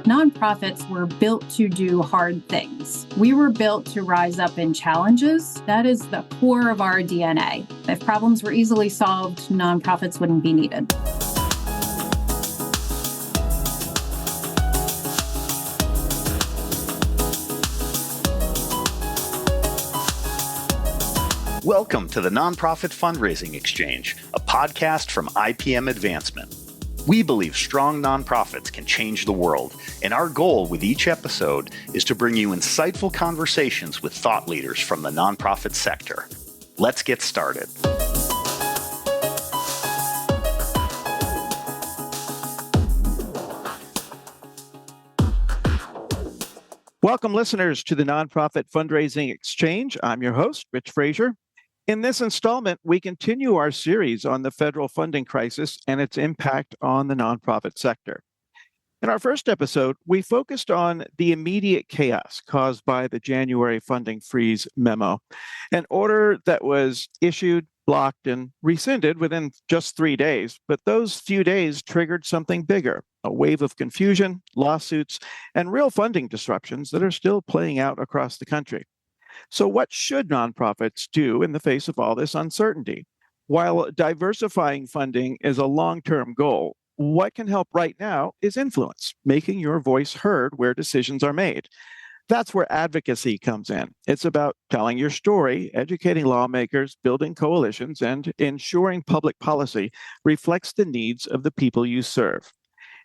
Nonprofits were built to do hard things. We were built to rise up in challenges. That is the core of our DNA. If problems were easily solved, nonprofits wouldn't be needed. Welcome to the Nonprofit Fundraising Exchange, a podcast from IPM Advancement. We believe strong nonprofits can change the world, and our goal with each episode is to bring you insightful conversations with thought leaders from the nonprofit sector. Let's get started. Welcome, listeners, to the Nonprofit Fundraising Exchange. I'm your host, Rich Frazier. In this installment, we continue our series on the federal funding crisis and its impact on the nonprofit sector. In our first episode, we focused on the immediate chaos caused by the January funding freeze memo, an order that was issued, blocked, and rescinded within just 3 days. But those few days triggered something bigger, a wave of confusion, lawsuits, and real funding disruptions that are still playing out across the country. So what should nonprofits do in the face of all this uncertainty? While diversifying funding is a long-term goal, what can help right now is influence, making your voice heard where decisions are made. That's where advocacy comes in. It's about telling your story, educating lawmakers, building coalitions, and ensuring public policy reflects the needs of the people you serve.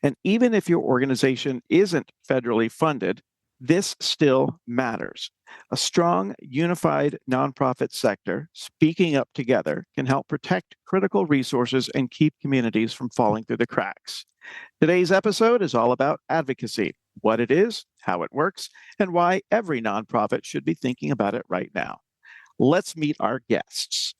And even if your organization isn't federally funded, this still matters. A strong, unified nonprofit sector speaking up together can help protect critical resources and keep communities from falling through the cracks. Today's episode is all about advocacy, what it is, how it works, and why every nonprofit should be thinking about it right now. Let's meet our guests.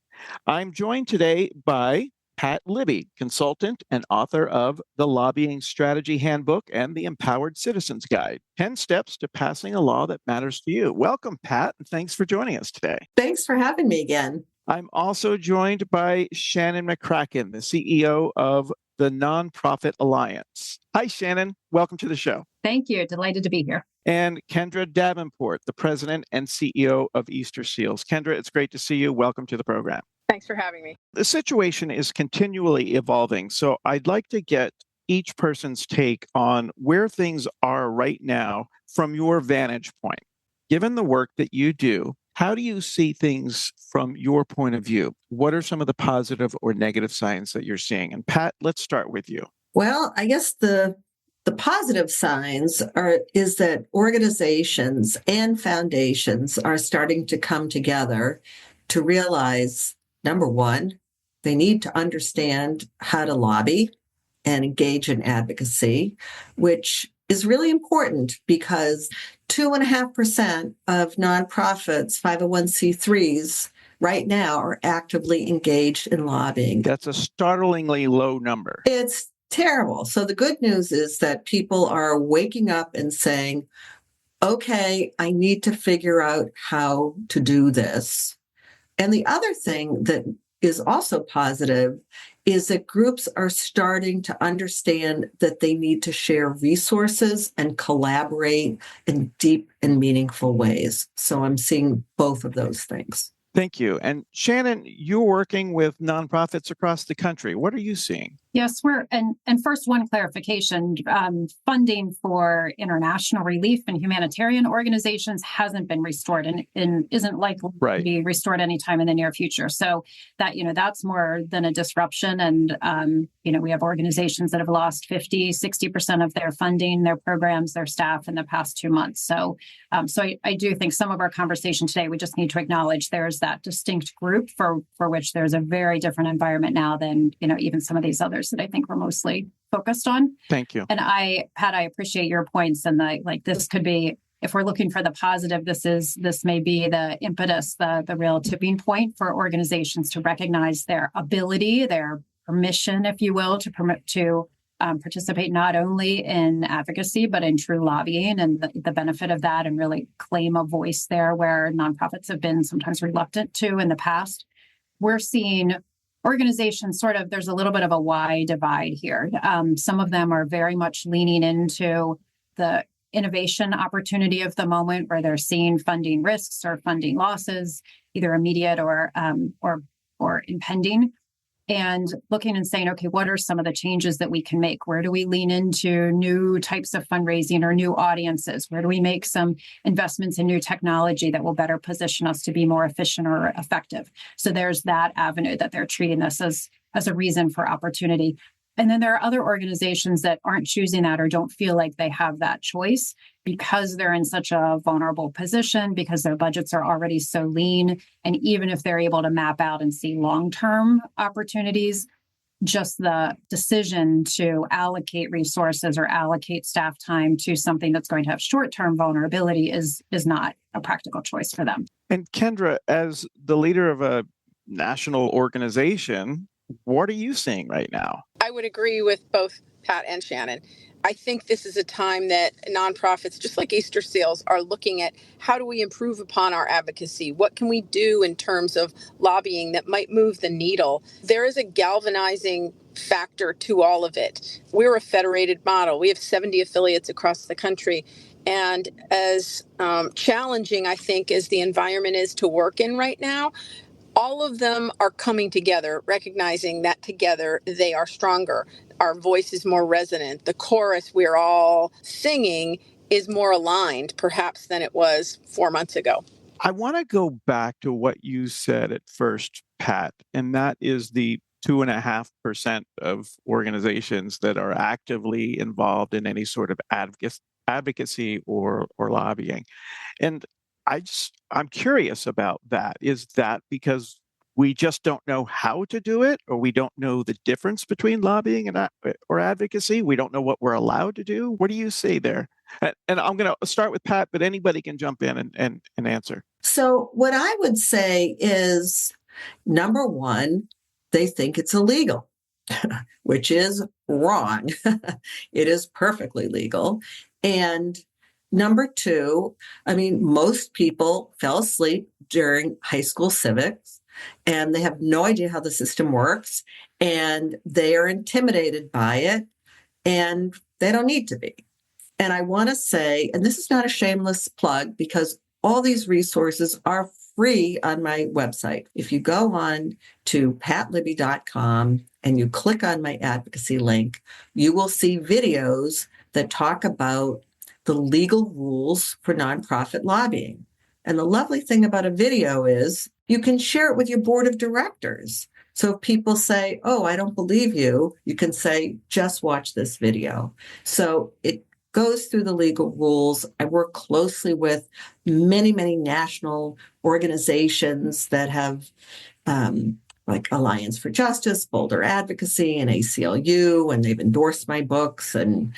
I'm joined today by Pat Libby, consultant and author of The Lobbying Strategy Handbook and The Empowered Citizens Guide, 10 Steps to Passing a Law That Matters to You. Welcome, Pat, and thanks for joining us today. Thanks for having me again. I'm also joined by Shannon McCracken, the CEO of the Nonprofit Alliance. Hi, Shannon. Welcome to the show. Thank you. Delighted to be here. And Kendra Davenport, the president and CEO of Easter Seals. Kendra, it's great to see you. Welcome to the program. Thanks for having me. The situation is continually evolving, so I'd like to get each person's take on where things are right now from your vantage point. Given the work that you do, how do you see things from your point of view? What are some of the positive or negative signs that you're seeing? And Pat, let's start with you. Well, I guess the positive signs is that organizations and foundations are starting to come together to realize, number one, they need to understand how to lobby and engage in advocacy, which is really important because 2.5% of nonprofits, 501c3s, right now are actively engaged in lobbying. That's a startlingly low number. It's terrible. So the good news is that people are waking up and saying, okay, I need to figure out how to do this. And the other thing that is also positive is that groups are starting to understand that they need to share resources and collaborate in deep and meaningful ways. So I'm seeing both of those things. Thank you. And Shannon, you're working with nonprofits across the country. What are you seeing? Yes, and first one clarification, funding for international relief and humanitarian organizations hasn't been restored and isn't likely to be restored anytime in the near future. So that, that's more than a disruption. And, we have organizations that have lost 50-60% of their funding, their programs, their staff in the past 2 months. So I do think some of our conversation today, we just need to acknowledge there's that distinct group for which there's a very different environment now than, even some of these others that I think we're mostly focused on. Thank you. And Pat, I appreciate your points. And this could be, if we're looking for the positive, this may be the impetus, the real tipping point for organizations to recognize their ability, their permission, if you will, to participate not only in advocacy, but in true lobbying and the benefit of that, and really claim a voice there where nonprofits have been sometimes reluctant to in the past. We're seeing organizations there's a little bit of a wide divide here. Some of them are very much leaning into the innovation opportunity of the moment, where they're seeing funding risks or funding losses, either immediate or impending, and looking and saying, okay, what are some of the changes that we can make? Where do we lean into new types of fundraising or new audiences? Where do we make some investments in new technology that will better position us to be more efficient or effective? So there's that avenue that they're treating this as a reason for opportunity. And then there are other organizations that aren't choosing that or don't feel like they have that choice because they're in such a vulnerable position, because their budgets are already so lean. And even if they're able to map out and see long-term opportunities, just the decision to allocate resources or allocate staff time to something that's going to have short-term vulnerability is not a practical choice for them. And Kendra, as the leader of a national organization, what are you seeing right now? I would agree with both Pat and Shannon. I think this is a time that nonprofits, just like Easter Seals, are looking at how do we improve upon our advocacy? What can we do in terms of lobbying that might move the needle? There is a galvanizing factor to all of it. We're a federated model. We have 70 affiliates across the country. And as challenging, I think, as the environment is to work in right now, all of them are coming together, recognizing that together they are stronger. Our voice is more resonant. The chorus we're all singing is more aligned, perhaps, than it was 4 months ago. I want to go back to what you said at first, Pat, and that is the 2.5% of organizations that are actively involved in any sort of advocacy or lobbying. And I'm curious about that. Is that because we just don't know how to do it, or we don't know the difference between lobbying or advocacy? We don't know what we're allowed to do? What do you say there? And I'm going to start with Pat, but anybody can jump in and answer. So what I would say is, number one, they think it's illegal, which is wrong. It is perfectly legal. And number two, most people fell asleep during high school civics, and they have no idea how the system works, and they are intimidated by it, and they don't need to be. And I want to say, and this is not a shameless plug, because all these resources are free on my website. If you go on to patlibby.com and you click on my advocacy link, you will see videos that talk about the legal rules for nonprofit lobbying. And the lovely thing about a video is you can share it with your board of directors. So if people say, oh, I don't believe you, you can say, just watch this video. So it goes through the legal rules. I work closely with many, many national organizations that have like Alliance for Justice, Boulder Advocacy, and ACLU, and they've endorsed my books and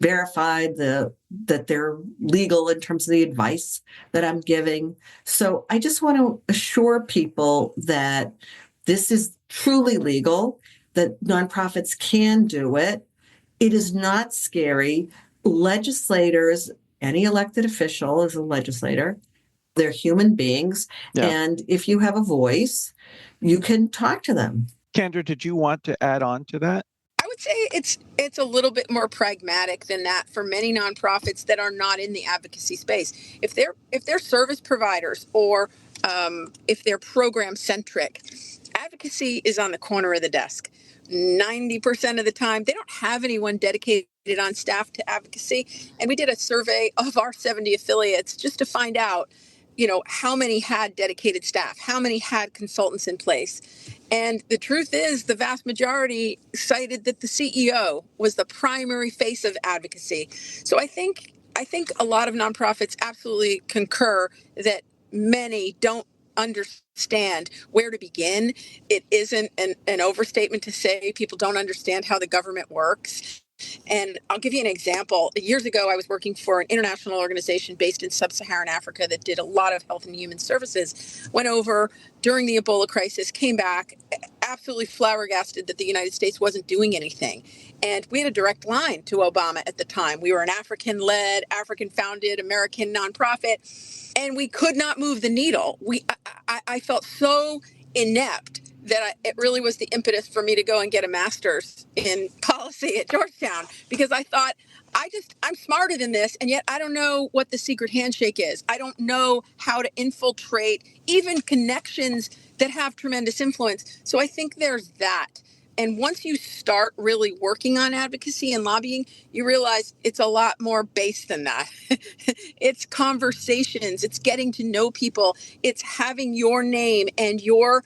verified that they're legal in terms of the advice that I'm giving. So I just want to assure people that this is truly legal, that nonprofits can do it. It is not scary. Legislators, any elected official is a legislator. They're human beings. Yeah. And if you have a voice, you can talk to them. Kendra, did you want to add on to that? I would say it's a little bit more pragmatic than that for many nonprofits that are not in the advocacy space. If they're service providers or if they're program centric, advocacy is on the corner of the desk. 90% of the time, they don't have anyone dedicated on staff to advocacy. And we did a survey of our 70 affiliates just to find out, how many had dedicated staff, how many had consultants in place. And the truth is, the vast majority cited that the CEO was the primary face of advocacy. So I think a lot of nonprofits absolutely concur that many don't understand where to begin. It isn't an overstatement to say people don't understand how the government works. And I'll give you an example. Years ago, I was working for an international organization based in sub-Saharan Africa that did a lot of health and human services, went over during the Ebola crisis, came back, absolutely flabbergasted that the United States wasn't doing anything. And we had a direct line to Obama at the time. We were an African-led, African-founded American nonprofit, and we could not move the needle. I felt so inept it really was the impetus for me to go and get a master's in policy at Georgetown, because I thought, I'm smarter than this, and yet I don't know what the secret handshake is. I don't know how to infiltrate even connections that have tremendous influence. So I think there's that. And once you start really working on advocacy and lobbying, you realize it's a lot more base than that. It's conversations, it's getting to know people, it's having your name and your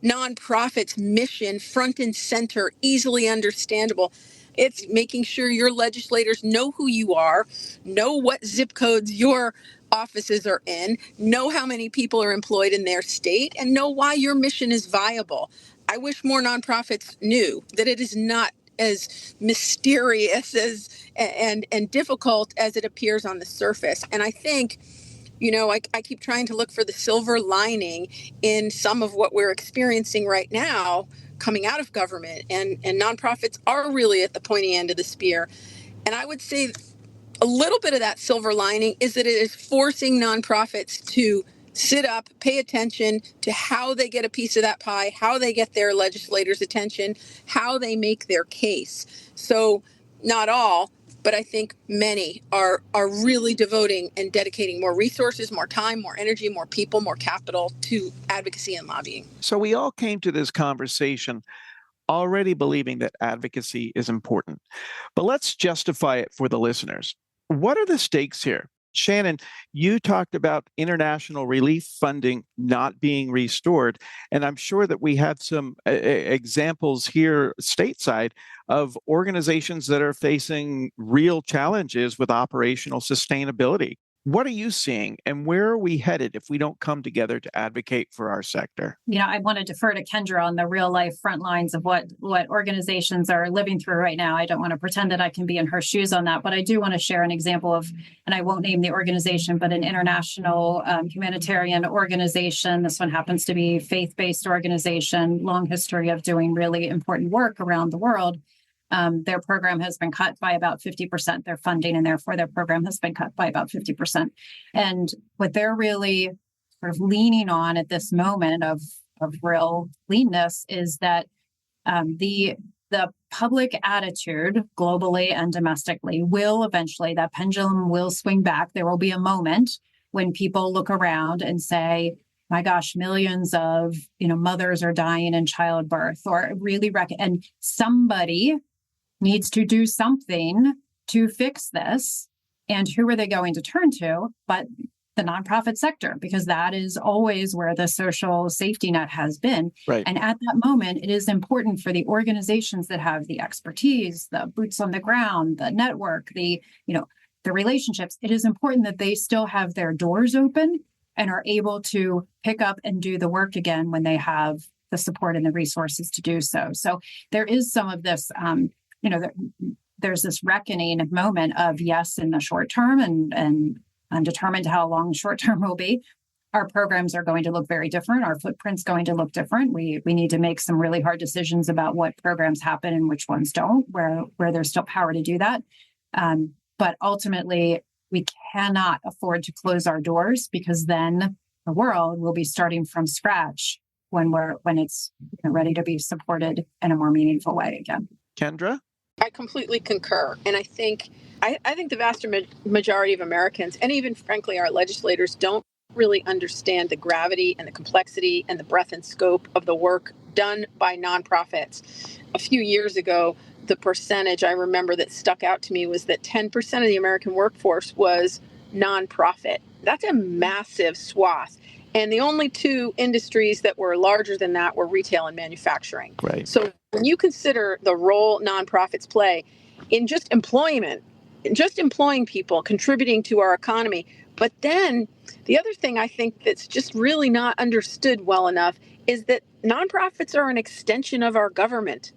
nonprofit's mission front and center, easily understandable. It's making sure your legislators know who you are, know what zip codes your offices are in, know how many people are employed in their state, and know why your mission is viable. I wish more nonprofits knew that it is not as mysterious as and difficult as it appears on the surface. And I think, I keep trying to look for the silver lining in some of what we're experiencing right now coming out of government, and nonprofits are really at the pointy end of the spear. And I would say a little bit of that silver lining is that it is forcing nonprofits to sit up, pay attention to how they get a piece of that pie, how they get their legislators' attention, how they make their case. So not all, but I think many are really devoting and dedicating more resources, more time, more energy, more people, more capital to advocacy and lobbying. So we all came to this conversation already believing that advocacy is important. But let's justify it for the listeners. What are the stakes here? Shannon, you talked about international relief funding not being restored, and I'm sure that we have some examples here stateside of organizations that are facing real challenges with operational sustainability. What are you seeing, and where are we headed if we don't come together to advocate for our sector? I want to defer to Kendra on the real life front lines of what organizations are living through right now. I don't want to pretend that I can be in her shoes on that, but I do want to share an example of, and I won't name the organization, but an international humanitarian organization. This one happens to be a faith-based organization, long history of doing really important work around the world. Their program has been cut by about 50%, their funding, and therefore their program has been cut by about 50%. And what they're really sort of leaning on at this moment of real leanness is that the public attitude globally and domestically will eventually, that pendulum will swing back. There will be a moment when people look around and say, my gosh, millions of mothers are dying in childbirth, or really and somebody needs to do something to fix this. And who are they going to turn to but the nonprofit sector? Because that is always where the social safety net has been. Right. And at that moment, it is important for the organizations that have the expertise, the boots on the ground, the network, the relationships. It is important that they still have their doors open and are able to pick up and do the work again when they have the support and the resources to do so. So there is some of this, there's this reckoning moment of, yes, in the short term, and undetermined how long the short term will be, our programs are going to look very different. Our footprint's going to look different. We need to make some really hard decisions about what programs happen and which ones don't, where there's still power to do that. But ultimately, we cannot afford to close our doors, because then the world will be starting from scratch when it's ready to be supported in a more meaningful way again. Kendra? I completely concur. And I think the vast majority of Americans, and even frankly our legislators, don't really understand the gravity and the complexity and the breadth and scope of the work done by nonprofits. A few years ago, the percentage I remember that stuck out to me was that 10% of the American workforce was nonprofit. That's a massive swath. And the only two industries that were larger than that were retail and manufacturing. Right. So when you consider the role nonprofits play in just employment, just employing people, contributing to our economy, but then the other thing I think that's just really not understood well enough is that nonprofits are an extension of our government.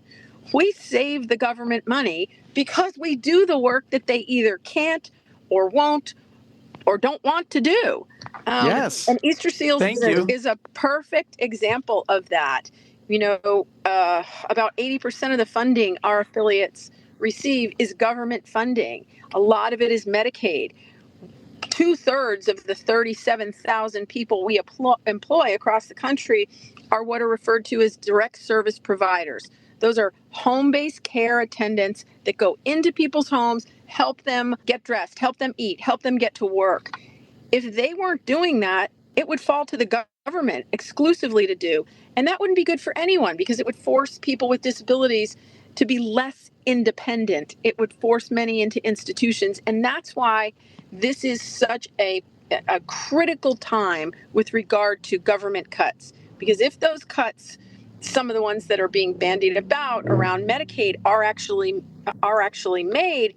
We save the government money because we do the work that they either can't or won't or don't want to do. Yes. And Easter Seals is a perfect example of that. About 80% of the funding our affiliates receive is government funding. A lot of it is Medicaid. 2/3 of the 37,000 people we employ across the country are what are referred to as direct service providers. Those are home-based care attendants that go into people's homes, help them get dressed, help them eat, help them get to work. If they weren't doing that, it would fall to the government exclusively to do. And that wouldn't be good for anyone because it would force people with disabilities to be less independent. It would force many into institutions. And that's why this is such a critical time with regard to government cuts. Because if those cuts, some of the ones that are being bandied about around Medicaid are actually made,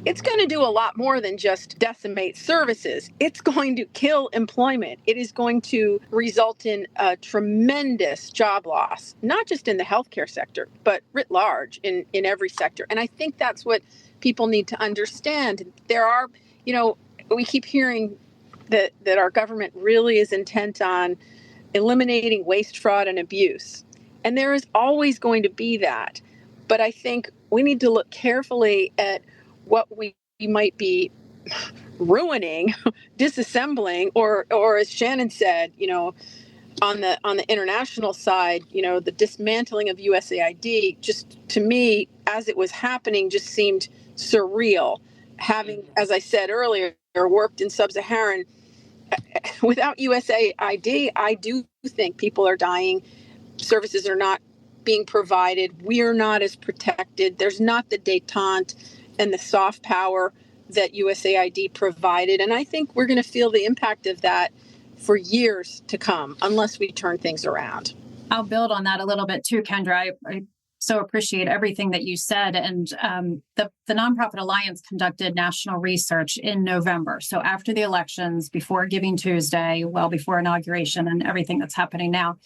it's going to do a lot more than just decimate services. It's going to kill employment. It is going to result in a tremendous job loss, not just in the healthcare sector, but writ large in every sector. And I think that's what people need to understand. There are, we keep hearing that our government really is intent on eliminating waste, fraud, and abuse. And there is always going to be that. But I think we need to look carefully at what we might be ruining, disassembling, or as Shannon said, on the international side, the dismantling of USAID, just to me, as it was happening, just seemed surreal. Having, as I said earlier, worked in sub-Saharan, without USAID, I do think people are dying. Services are not being provided. We are not as protected. There's not the détente and the soft power that USAID provided. And I think we're going to feel the impact of that for years to come, unless we turn things around. I'll build on that a little bit too, Kendra. I so appreciate everything that you said. And the Nonprofit Alliance conducted national research in November. So after the elections, before Giving Tuesday, well before inauguration and everything that's happening now.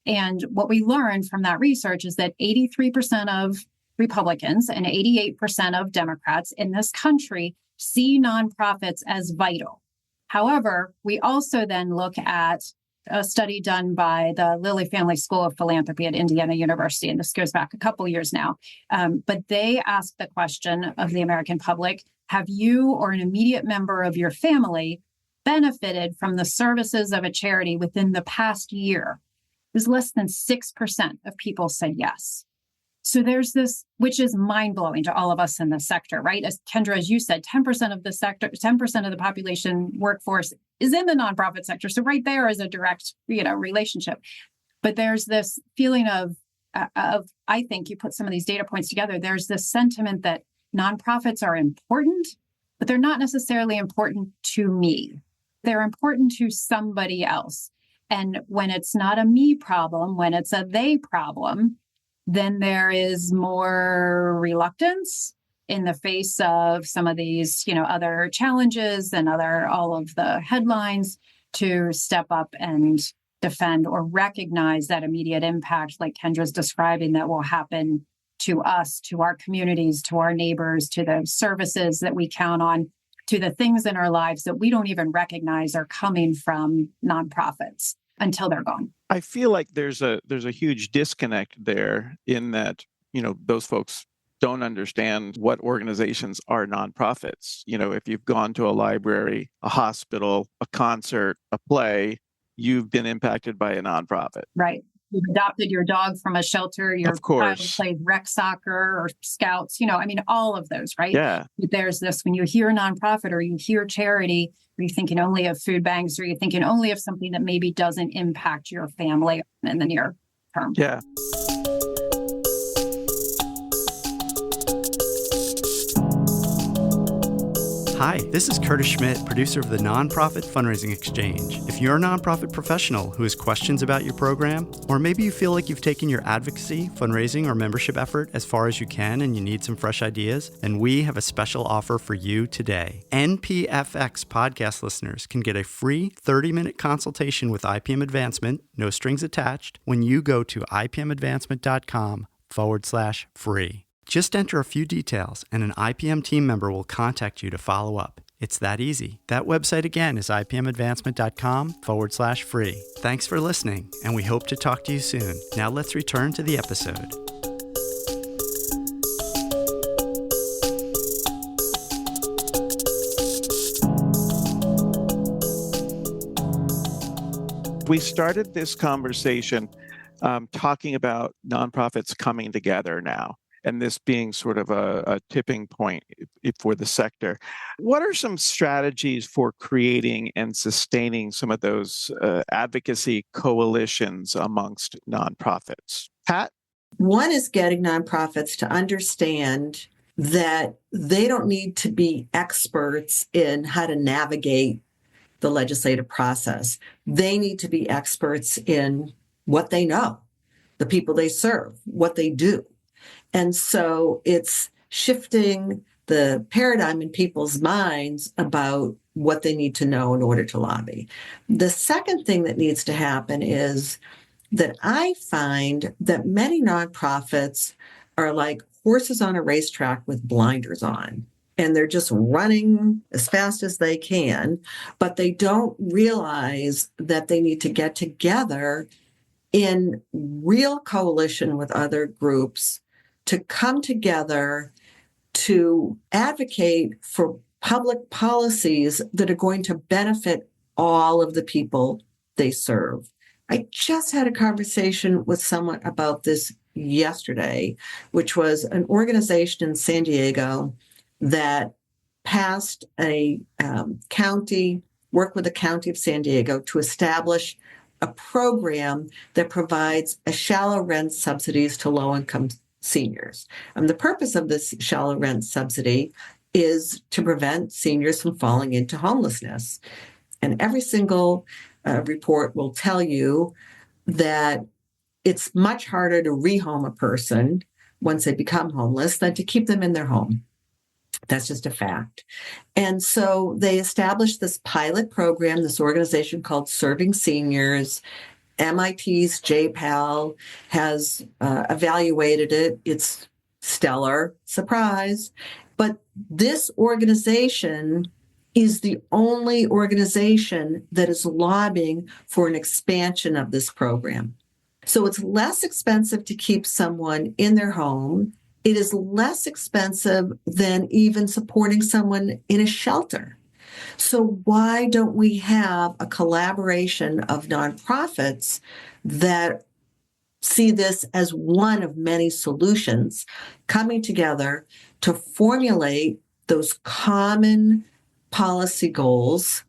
And what we learned from that research is that 83% of Republicans and 88% of Democrats in this country see nonprofits as vital. However, we also then look at a study done by the Lilly Family School of Philanthropy at Indiana University, and this goes back a couple years now. But they asked the question of the American public, have you or an immediate member of your family benefited from the services of a charity within the past year? It was less than 6% of people said yes. So there's this, which is mind-blowing to all of us in the sector, right? As Kendra, as you said, 10% of the sector, 10% of the population workforce is in the nonprofit sector. So right there is a direct, relationship. But there's this feeling of, I think you put some of these data points together, there's this sentiment that nonprofits are important, but they're not necessarily important to me. They're important to somebody else. And when it's not a me problem, when it's a they problem, then there is more reluctance in the face of some of these, other challenges and all of the headlines to step up and defend or recognize that immediate impact, like Kendra's describing, that will happen to us, to our communities, to our neighbors, to the services that we count on, to the things in our lives that we don't even recognize are coming from nonprofits until they're gone. I feel like there's a huge disconnect there in that, those folks don't understand what organizations are nonprofits. If you've gone to a library, a hospital, a concert, a play, you've been impacted by a nonprofit. Right. You've adopted your dog from a shelter, your child played rec soccer or scouts, all of those, right? Yeah. There's this, when you hear nonprofit or you hear charity, are you thinking only of food banks? Or are you thinking only of something that maybe doesn't impact your family in the near term? Yeah. Hi, this is Curtis Schmidt, producer of the Nonprofit Fundraising Exchange. If you're a nonprofit professional who has questions about your program, or maybe you feel like you've taken your advocacy, fundraising, or membership effort as far as you can and you need some fresh ideas, then we have a special offer for you today. NPFX podcast listeners can get a free 30-minute consultation with IPM Advancement, no strings attached, when you go to ipmadvancement.com/free. Just enter a few details and an IPM team member will contact you to follow up. It's that easy. That website again is ipmadvancement.com/free. Thanks for listening, and we hope to talk to you soon. Now let's return to the episode. We started this conversation talking about nonprofits coming together now, and this being sort of a tipping point for the sector. What are some strategies for creating and sustaining some of those advocacy coalitions amongst nonprofits? Pat? One is getting nonprofits to understand that they don't need to be experts in how to navigate the legislative process. They need to be experts in what they know, the people they serve, what they do. And so it's shifting the paradigm in people's minds about what they need to know in order to lobby. The second thing that needs to happen is that I find that many nonprofits are like horses on a racetrack with blinders on. And they're just running as fast as they can, but they don't realize that they need to get together in real coalition with other groups to come together to advocate for public policies that are going to benefit all of the people they serve. I just had a conversation with someone about this yesterday, which was an organization in San Diego that passed a county, worked with the county of San Diego to establish a program that provides a shallow rent subsidies to low-income seniors. And the purpose of this shallow rent subsidy is to prevent seniors from falling into homelessness. And every single report will tell you that it's much harder to rehome a person once they become homeless than to keep them in their home. That's just a fact. And so they established this pilot program, this organization called Serving Seniors. MIT's JPAL has evaluated it. It's stellar, surprise. But this organization is the only organization that is lobbying for an expansion of this program. So it's less expensive to keep someone in their home. It is less expensive than even supporting someone in a shelter. So why don't we have a collaboration of nonprofits that see this as one of many solutions coming together to formulate those common policy goals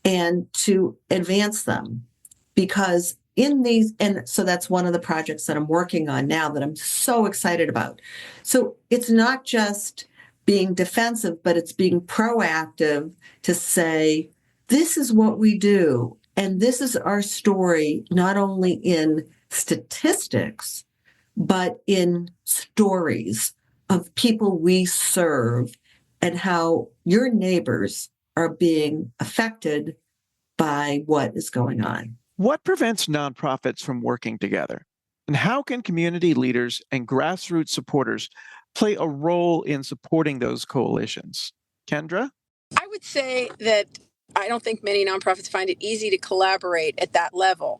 and to advance them? Because in these, and so that's one of the projects that I'm working on now that I'm so excited about. So it's not just being defensive, but it's being proactive to say, this is what we do. And this is our story, not only in statistics, but in stories of people we serve and how your neighbors are being affected by what is going on. What prevents nonprofits from working together? And how can community leaders and grassroots supporters play a role in supporting those coalitions? Kendra? I would say that I don't think many nonprofits find it easy to collaborate at that level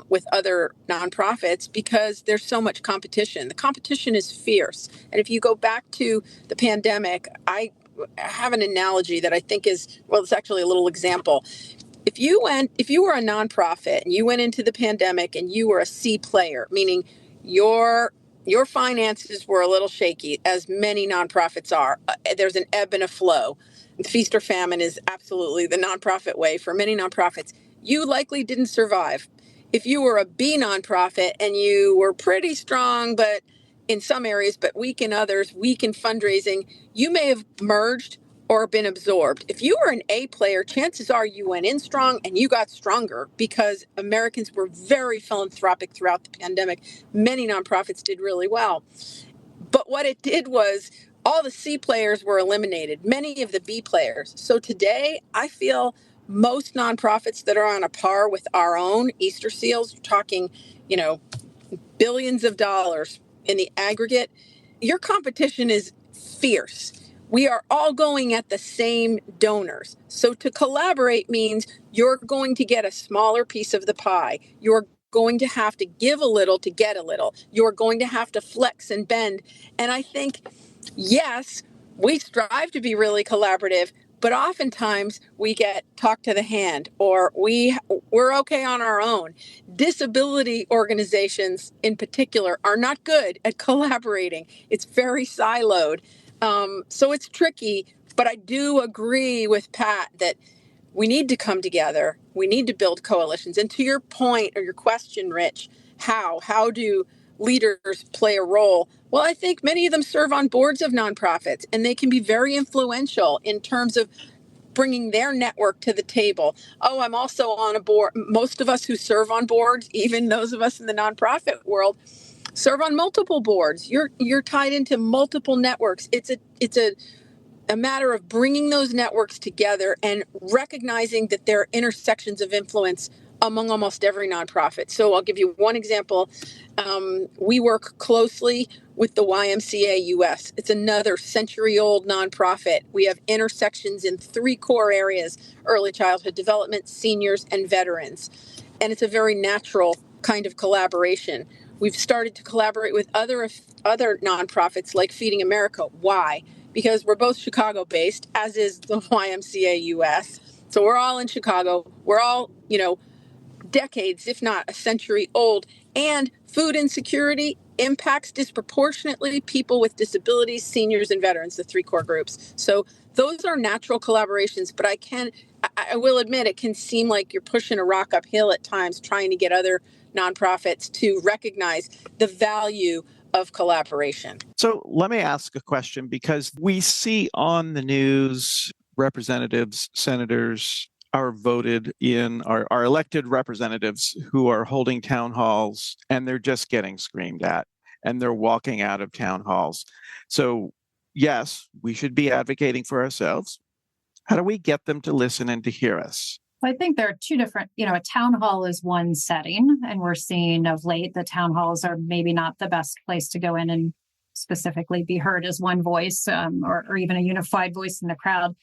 with other nonprofits because there's so much competition. The competition is fierce. And if you go back to the pandemic, I have an analogy that I think is, well, it's actually a little example. If you were a nonprofit and you went into the pandemic and you were a C player, meaning your finances were a little shaky, as many nonprofits are. There's an ebb and a flow. Feast or famine is absolutely the nonprofit way for many nonprofits. You likely didn't survive. If you were a B nonprofit and you were pretty strong, but in some areas, but weak in others, weak in fundraising, you may have merged or been absorbed. If you were an A player, chances are you went in strong and you got stronger because Americans were very philanthropic throughout the pandemic. Many nonprofits did really well. But what it did was all the C players were eliminated, many of the B players. So today, I feel most nonprofits that are on a par with our own Easter Seals, talking, billions of dollars in the aggregate, your competition is fierce. We are all going at the same donors. So to collaborate means you're going to get a smaller piece of the pie. You're going to have to give a little to get a little. You're going to have to flex and bend. And I think, yes, we strive to be really collaborative, But oftentimes we get talked to the hand, or we're okay on our own. Disability organizations in particular are not good at collaborating. It's very siloed. So it's tricky, but I do agree with Pat that we need to come together. We need to build coalitions. And to your point or your question, Rich, how do leaders play a role? Well, I think many of them serve on boards of nonprofits, and they can be very influential in terms of bringing their network to the table. Oh, I'm also on a board. Most of us who serve on boards, even those of us in the nonprofit world, serve on multiple boards. You're tied into multiple networks. It's a matter of bringing those networks together and recognizing that there are intersections of influence among almost every nonprofit. So I'll give you one example. We work closely with the YMCA US. It's another century-old nonprofit. We have intersections in 3 core areas: early childhood development, seniors, and veterans. And it's a very natural kind of collaboration. We've started to collaborate with other nonprofits like Feeding America. Why? Because we're both Chicago-based, as is the YMCA US. So we're all in Chicago. We're all, decades, if not a century old. And food insecurity impacts disproportionately people with disabilities, seniors, and veterans, the 3 core groups. So those are natural collaborations, but I will admit it can seem like you're pushing a rock uphill at times trying to get other nonprofits to recognize the value of collaboration. So let me ask a question, because we see on the news representatives, senators, our elected representatives who are holding town halls, and they're just getting screamed at, and they're walking out of town halls. So yes, we should be advocating for ourselves. How do we get them to listen and to hear us? I think there are 2 different, a town hall is one setting, and we're seeing of late the town halls are maybe not the best place to go in and specifically be heard as one voice, or even a unified voice in the crowd.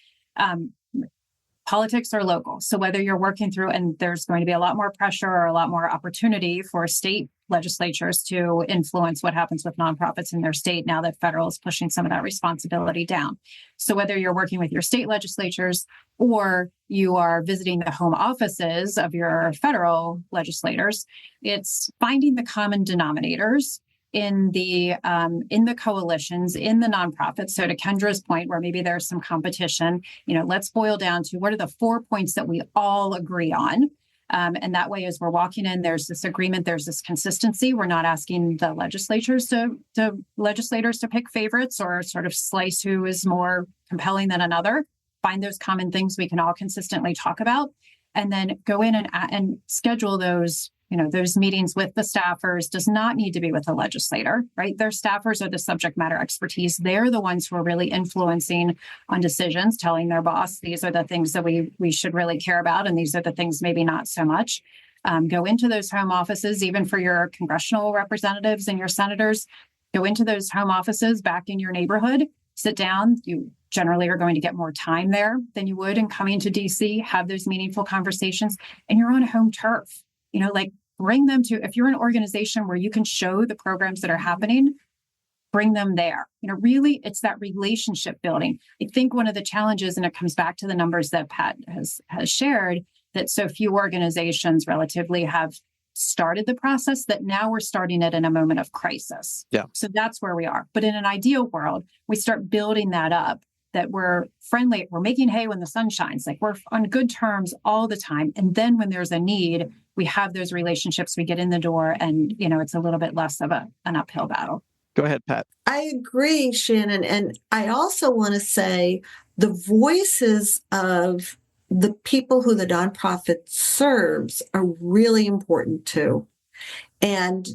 Politics are local. So whether you're working through, and there's going to be a lot more pressure or a lot more opportunity for state legislatures to influence what happens with nonprofits in their state now that federal is pushing some of that responsibility down. So whether you're working with your state legislatures or you are visiting the home offices of your federal legislators, it's finding the common denominators in the coalitions, in the nonprofits. So to Kendra's point, where maybe there's some competition, let's boil down to what are the 4 points that we all agree on. And that way, as we're walking in, there's this agreement, there's this consistency. We're not asking the legislators to pick favorites or sort of slice who is more compelling than another. Find those common things we can all consistently talk about, and then go in and schedule those meetings with the staffers. Does not need to be with the legislator, right? Their staffers are the subject matter expertise. They're the ones who are really influencing on decisions, telling their boss, these are the things that we should really care about, and these are the things maybe not so much. Go into those home offices, even for your congressional representatives and your senators. Go into those home offices back in your neighborhood, sit down. You generally are going to get more time there than you would in coming to DC, have those meaningful conversations, and you're on home turf. Bring them to, if you're an organization where you can show the programs that are happening, bring them there. Really, it's that relationship building. I think one of the challenges, and it comes back to the numbers that Pat has shared, that so few organizations relatively have started the process, that now we're starting it in a moment of crisis. Yeah. So that's where we are. But in an ideal world, we start building that up, that we're friendly, we're making hay when the sun shines, like we're on good terms all the time. And then when there's a need, we have those relationships, we get in the door, and, it's a little bit less of an uphill battle. Go ahead, Pat. I agree, Shannon. And I also want to say the voices of the people who the nonprofit serves are really important too. And,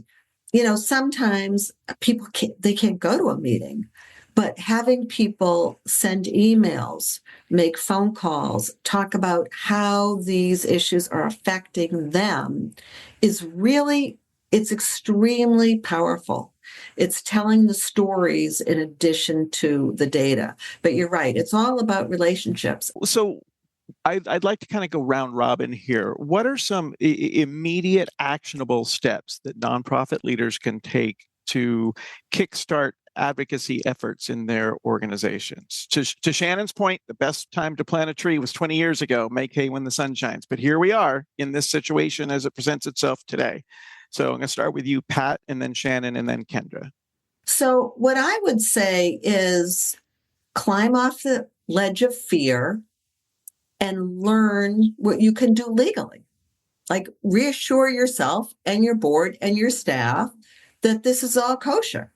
sometimes people can't go to a meeting. But having people send emails, make phone calls, talk about how these issues are affecting them it's extremely powerful. It's telling the stories in addition to the data. But you're right, it's all about relationships. So I'd like to kind of go round robin here. What are some immediate actionable steps that nonprofit leaders can take to kickstart advocacy efforts in their organizations. To Shannon's point, the best time to plant a tree was 20 years ago, make hay when the sun shines. But here we are in this situation as it presents itself today. So I'm going to start with you, Pat, and then Shannon, and then Kendra. So what I would say is climb off the ledge of fear and learn what you can do legally. Like reassure yourself and your board and your staff that this is all kosher.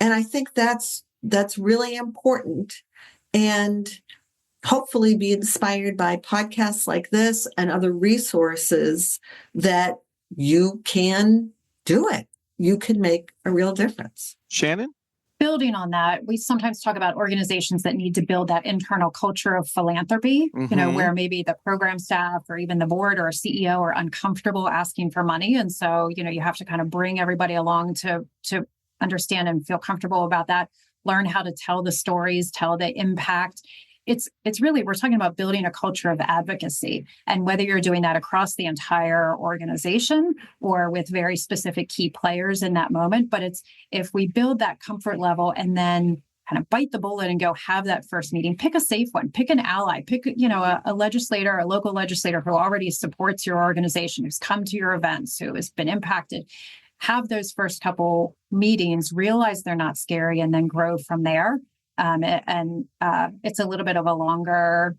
And I think that's really important. And hopefully be inspired by podcasts like this and other resources that you can do it. You can make a real difference. Shannon? Building on that, we sometimes talk about organizations that need to build that internal culture of philanthropy, where maybe the program staff or even the board or a CEO are uncomfortable asking for money. And so, you have to kind of bring everybody along to understand and feel comfortable about that, learn how to tell the stories, tell the impact. It's really, we're talking about building a culture of advocacy, and whether you're doing that across the entire organization or with very specific key players in that moment. But it's, if we build that comfort level and then kind of bite the bullet and go have that first meeting, pick a safe one, pick an ally, pick, a legislator, a local legislator who already supports your organization, who's come to your events, who has been impacted. Have those first couple meetings, realize they're not scary, and then grow from there. It's a little bit of a longer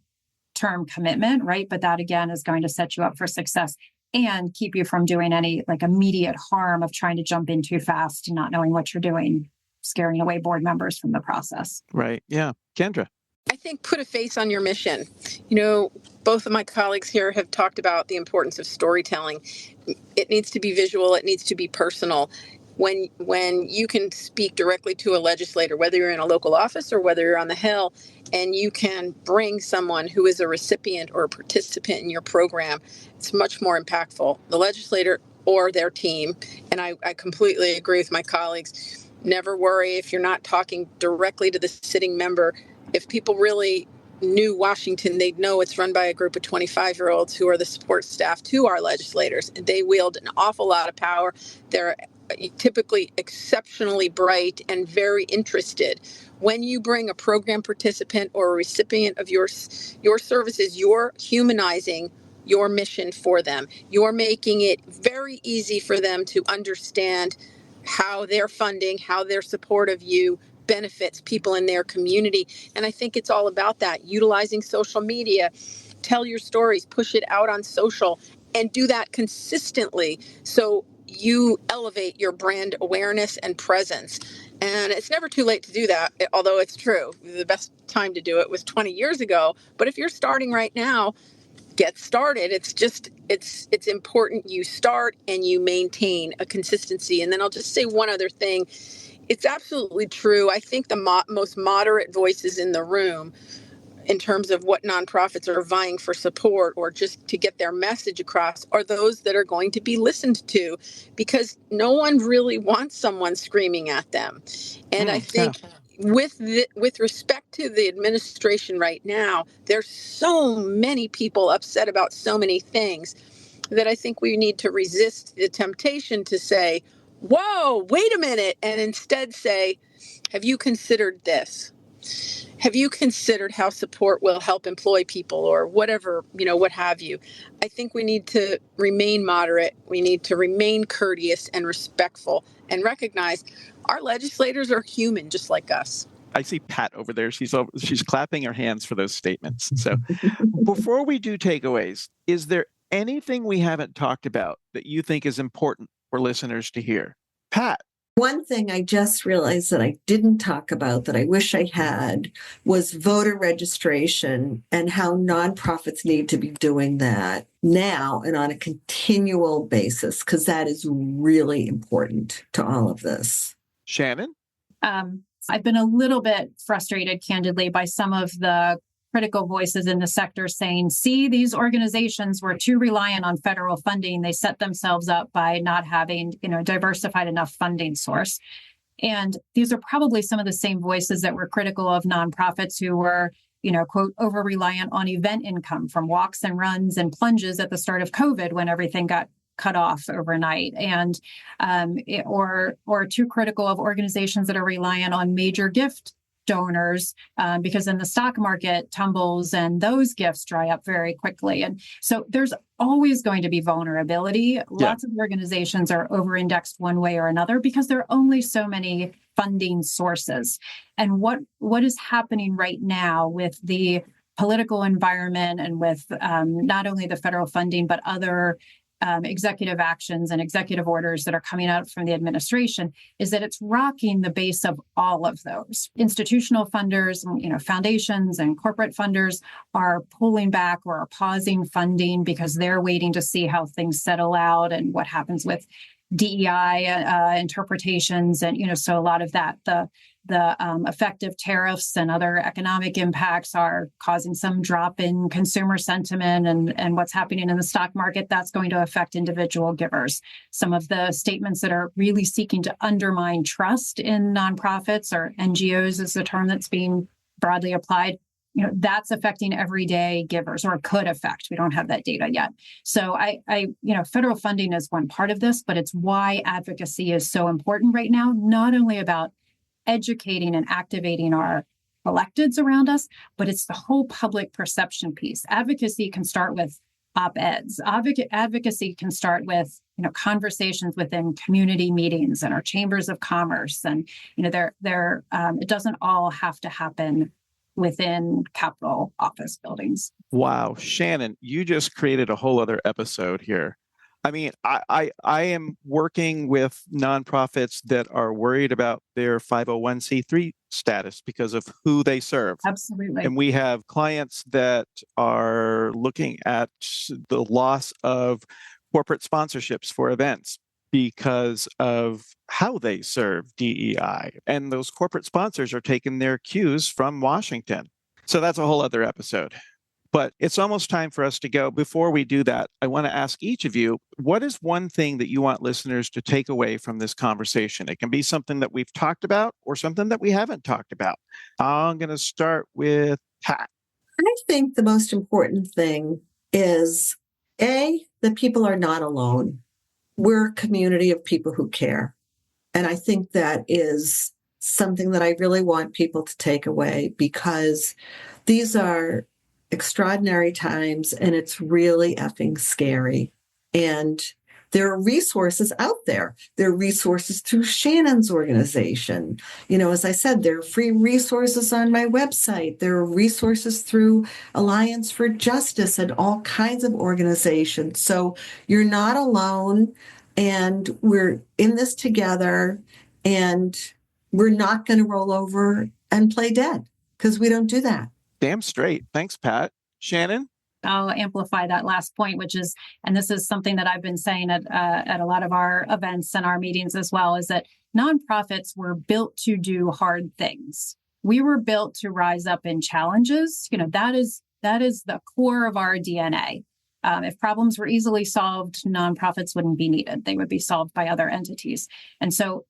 term commitment, right? But that again is going to set you up for success and keep you from doing any like immediate harm of trying to jump in too fast and not knowing what you're doing, scaring away board members from the process. Right. Yeah. Kendra. I think put a face on your mission. Both of my colleagues here have talked about the importance of storytelling. It needs to be visual. It needs to be personal. When you can speak directly to a legislator, whether you're in a local office or whether you're on the Hill, and you can bring someone who is a recipient or a participant in your program, it's much more impactful. The legislator or their team, and I completely agree with my colleagues, never worry if you're not talking directly to the sitting member. If people really knew Washington, they'd know it's run by a group of 25-year-olds who are the support staff to our legislators. They wield an awful lot of power. They're typically exceptionally bright and very interested. When you bring a program participant or a recipient of your services, you're humanizing your mission for them. You're making it very easy for them to understand how their funding, how their support of you benefits people in their community. And I think it's all about that, utilizing social media. Tell your stories, push it out on social, and do that consistently so you elevate your brand awareness and presence. And it's never too late to do that, although it's true. The best time to do it was 20 years ago. But if you're starting right now, get started. It's important you start and you maintain a consistency. And then I'll just say one other thing. It's absolutely true. I think the most moderate voices in the room in terms of what nonprofits are vying for support or just to get their message across are those that are going to be listened to, because no one really wants someone screaming at them. And I think with respect to the administration right now, there's so many people upset about so many things that I think we need to resist the temptation to say, whoa, wait a minute, and instead say, have you considered this? Have you considered how support will help employ people or whatever, what have you? I think we need to remain moderate. We need to remain courteous and respectful and recognize our legislators are human just like us. I see Pat over there. She's clapping her hands for those statements. So before we do takeaways, is there anything we haven't talked about that you think is important for listeners to hear? Pat. One thing I just realized that I didn't talk about that I wish I had was voter registration and how nonprofits need to be doing that now and on a continual basis, because that is really important to all of this. Shannon? I've been a little bit frustrated, candidly, by some of the critical voices in the sector saying, see, these organizations were too reliant on federal funding. They set themselves up by not having, diversified enough funding source. And these are probably some of the same voices that were critical of nonprofits who were, quote, over-reliant on event income from walks and runs and plunges at the start of COVID when everything got cut off overnight, and or too critical of organizations that are reliant on major gift donors, because then the stock market tumbles and those gifts dry up very quickly. And so there's always going to be vulnerability. Lots of organizations are over-indexed one way or another because there are only so many funding sources. And what is happening right now with the political environment and with not only the federal funding, but other executive actions and executive orders that are coming out from the administration is that it's rocking the base of all of those. Institutional funders, foundations and corporate funders are pulling back or are pausing funding because they're waiting to see how things settle out and what happens with DEI interpretations. And, so a lot of that, the effective tariffs and other economic impacts are causing some drop in consumer sentiment, and what's happening in the stock market, that's going to affect individual givers. Some of the statements that are really seeking to undermine trust in nonprofits, or NGOs is the term that's being broadly applied, that's affecting everyday givers, or could affect. We don't have that data yet. So federal funding is one part of this, but it's why advocacy is so important right now, not only about educating and activating our electeds around us, but it's the whole public perception piece. Advocacy can start with op-eds. Advocacy can start with, conversations within community meetings and our chambers of commerce. And, it doesn't all have to happen within Capitol office buildings. Wow. Shannon, you just created a whole other episode here. I mean, I am working with nonprofits that are worried about their 501c3 status because of who they serve. Absolutely. And we have clients that are looking at the loss of corporate sponsorships for events because of how they serve DEI. And those corporate sponsors are taking their cues from Washington. So that's a whole other episode. But it's almost time for us to go. Before we do that, I want to ask each of you, what is one thing that you want listeners to take away from this conversation? It can be something that we've talked about or something that we haven't talked about. I'm going to start with Pat. I think the most important thing is, A, that people are not alone. We're a community of people who care. And I think that is something that I really want people to take away, because these are extraordinary times and it's really effing scary. And there are resources out there. There are resources through Shannon's organization. As I said, there are free resources on my website. There are resources through Alliance for Justice and all kinds of organizations. So you're not alone, and we're in this together, and we're not going to roll over and play dead, because we don't do that. Damn straight. Thanks, Pat. Shannon? I'll amplify that last point, which is, and this is something that I've been saying at a lot of our events and our meetings as well, is that nonprofits were built to do hard things. We were built to rise up in challenges. That is the core of our DNA. If problems were easily solved, nonprofits wouldn't be needed. They would be solved by other entities. And so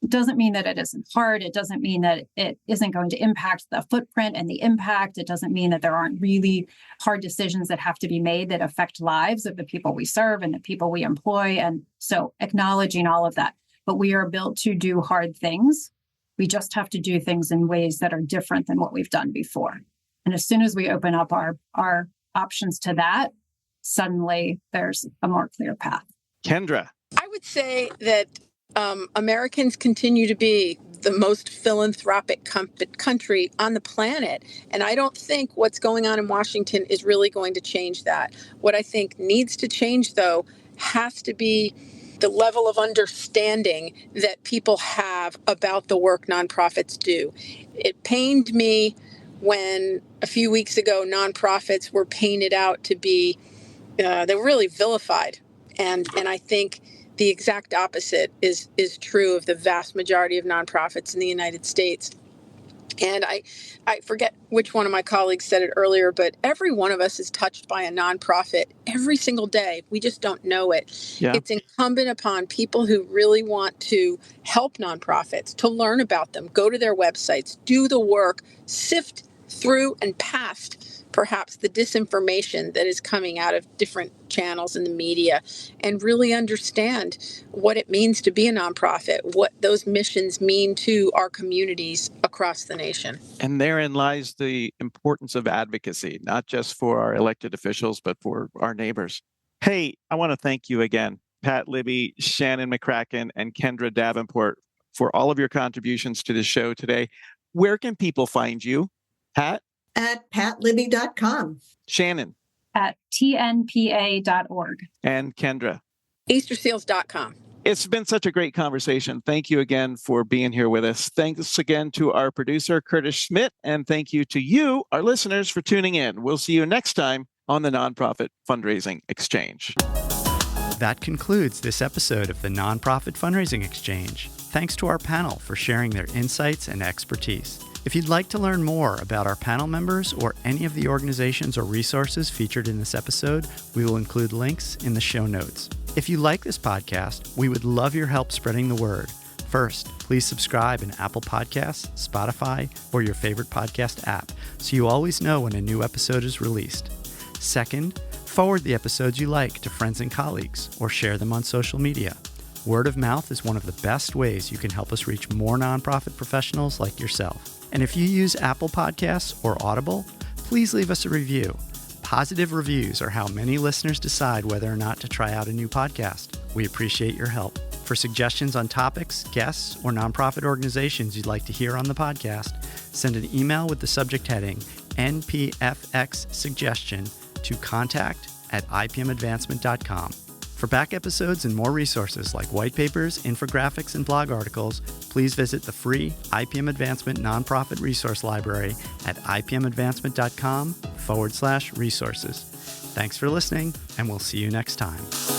it doesn't mean that it isn't hard. It doesn't mean that it isn't going to impact the footprint and the impact. It doesn't mean that there aren't really hard decisions that have to be made that affect lives of the people we serve and the people we employ. And so acknowledging all of that. But we are built to do hard things. We just have to do things in ways that are different than what we've done before. And as soon as we open up our options to that, suddenly there's a more clear path. Kendra? I would say that Americans continue to be the most philanthropic country on the planet. And I don't think what's going on in Washington is really going to change that. What I think needs to change, though, has to be the level of understanding that people have about the work nonprofits do. It pained me when a few weeks ago nonprofits were painted out to be, they were really vilified. And I think the exact opposite is true of the vast majority of nonprofits in the United States. And I forget which one of my colleagues said it earlier, but every one of us is touched by a nonprofit every single day. We just don't know it. Yeah. It's incumbent upon people who really want to help nonprofits to learn about them, go to their websites, do the work, sift through and past perhaps the disinformation that is coming out of different channels in the media, and really understand what it means to be a nonprofit, what those missions mean to our communities across the nation. And therein lies the importance of advocacy, not just for our elected officials, but for our neighbors. Hey, I want to thank you again, Pat Libby, Shannon McCracken, and Kendra Davenport, for all of your contributions to the show today. Where can people find you? Pat? At patlibby.com. Shannon? At tnpa.org. And Kendra? Easterseals.com. It's been such a great conversation. Thank you again for being here with us. Thanks again to our producer, Curtis Schmidt, and thank you to you, our listeners, for tuning in. We'll see you next time on the Nonprofit Fundraising Exchange. That concludes this episode of the Nonprofit Fundraising Exchange. Thanks to our panel for sharing their insights and expertise. If you'd like to learn more about our panel members or any of the organizations or resources featured in this episode, we will include links in the show notes. If you like this podcast, we would love your help spreading the word. First, please subscribe in Apple Podcasts, Spotify, or your favorite podcast app so you always know when a new episode is released. Second, forward the episodes you like to friends and colleagues or share them on social media. Word of mouth is one of the best ways you can help us reach more nonprofit professionals like yourself. And if you use Apple Podcasts or Audible, please leave us a review. Positive reviews are how many listeners decide whether or not to try out a new podcast. We appreciate your help. For suggestions on topics, guests, or nonprofit organizations you'd like to hear on the podcast, send an email with the subject heading NPFX suggestion to contact@ipmadvancement.com. For back episodes and more resources like white papers, infographics, and blog articles, please visit the free IPM Advancement Nonprofit Resource Library at ipmadvancement.com/resources. Thanks for listening, and we'll see you next time.